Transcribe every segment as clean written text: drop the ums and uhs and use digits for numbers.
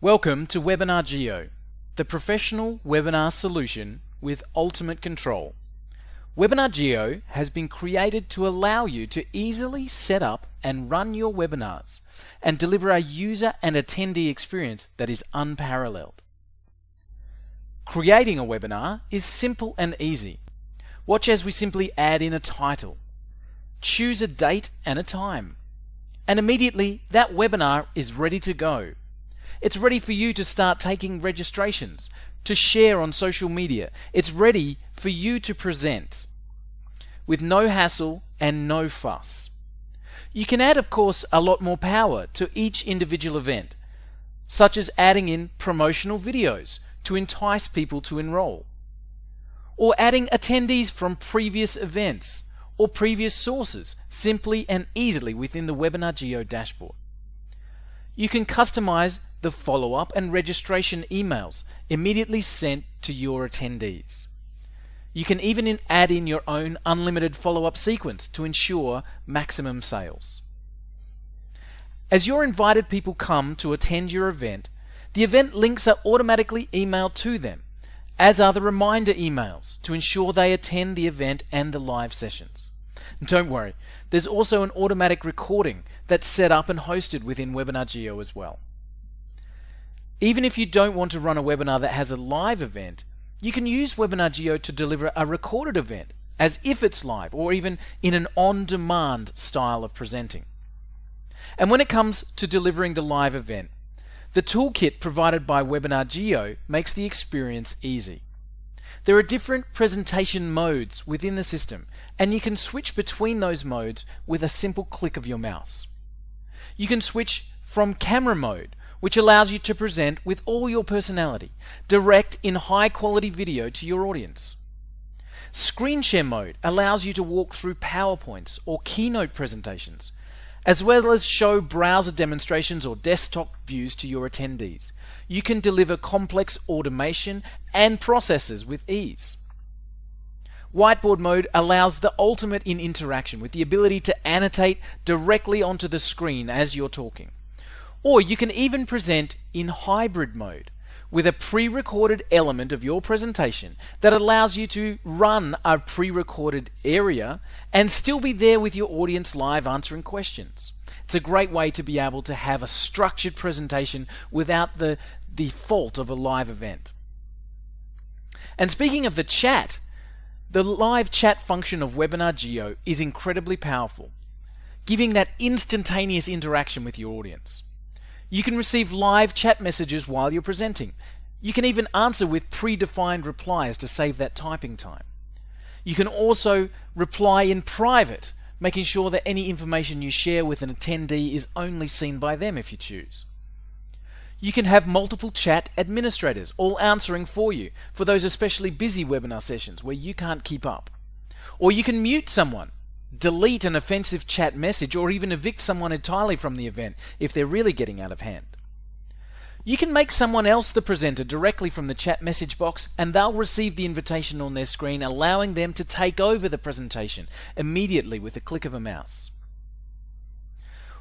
Welcome to Webinar Geo, the professional webinar solution with ultimate control. Webinar Geo has been created to allow you to easily set up and run your webinars and deliver a user and attendee experience that is unparalleled. Creating a webinar is simple and easy. Watch as we simply add in a title, choose a date and a time, and immediately that webinar is ready to go. It's ready for you to start taking registrations, to share on social media. It's ready for you to present with no hassle and no fuss. You can add, of course, a lot more power to each individual event, such as adding in promotional videos to entice people to enroll, or adding attendees from previous events or previous sources simply and easily within the Webinar Geo dashboard. You can customize the follow-up and registration emails immediately sent to your attendees. You can even add in your own unlimited follow-up sequence to ensure maximum sales. As your invited people come to attend your event, the event links are automatically emailed to them, as are the reminder emails to ensure they attend the event and the live sessions. And don't worry, there's also an automatic recording that's set up and hosted within Webinar Geo as well. Even if you don't want to run a webinar that has a live event, you can use Webinar Geo to deliver a recorded event as if it's live, or even in an on-demand style of presenting. And when it comes to delivering the live event, the toolkit provided by Webinar Geo makes the experience easy. There are different presentation modes within the system, and you can switch between those modes with a simple click of your mouse. You can switch from camera mode, which allows you to present with all your personality, direct in high quality video to your audience. Screen share mode allows you to walk through PowerPoints or keynote presentations, as well as show browser demonstrations or desktop views to your attendees. You can deliver complex automation and processes with ease. Whiteboard mode allows the ultimate in interaction with the ability to annotate directly onto the screen as you're talking. Or you can even present in hybrid mode with a pre-recorded element of your presentation that allows you to run a pre-recorded area and still be there with your audience live answering questions. It's a great way to be able to have a structured presentation without the default of a live event. And speaking of the chat, the live chat function of Webinar Geo is incredibly powerful, giving that instantaneous interaction with your audience. You can receive live chat messages while you're presenting. You can even answer with predefined replies to save that typing time. You can also reply in private, making sure that any information you share with an attendee is only seen by them if you choose. You can have multiple chat administrators all answering for you for those especially busy webinar sessions where you can't keep up. Or you can mute someone, delete an offensive chat message, or even evict someone entirely from the event if they're really getting out of hand. You can make someone else the presenter directly from the chat message box, and they'll receive the invitation on their screen, allowing them to take over the presentation immediately with a click of a mouse.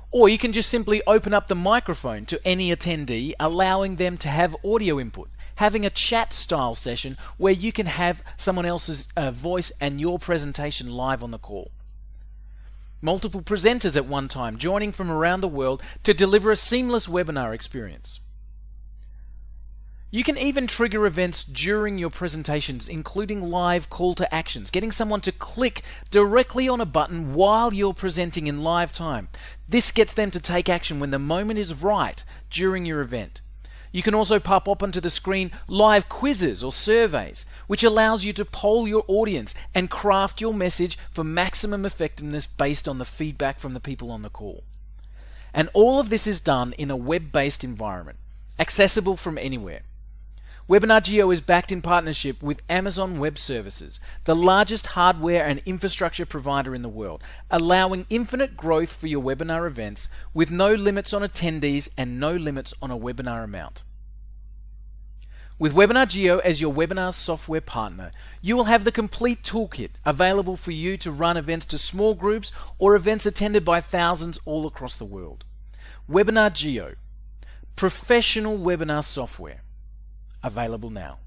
Or you can just simply open up the microphone to any attendee, allowing them to have audio input, having a chat style session where you can have someone else's voice and your presentation live on the call. Multiple presenters at one time joining from around the world to deliver a seamless webinar experience. You can even trigger events during your presentations, including live call to actions, getting someone to click directly on a button while you're presenting in live time. This gets them to take action when the moment is right during your event. You can also pop up onto the screen live quizzes or surveys, which allows you to poll your audience and craft your message for maximum effectiveness based on the feedback from the people on the call. And all of this is done in a web-based environment, accessible from anywhere. Webinar Geo is backed in partnership with Amazon Web Services, the largest hardware and infrastructure provider in the world, allowing infinite growth for your webinar events with no limits on attendees and no limits on a webinar amount. With Webinar Geo as your webinar software partner, you will have the complete toolkit available for you to run events to small groups or events attended by thousands all across the world. Webinar Geo, Professional webinar software. Available now.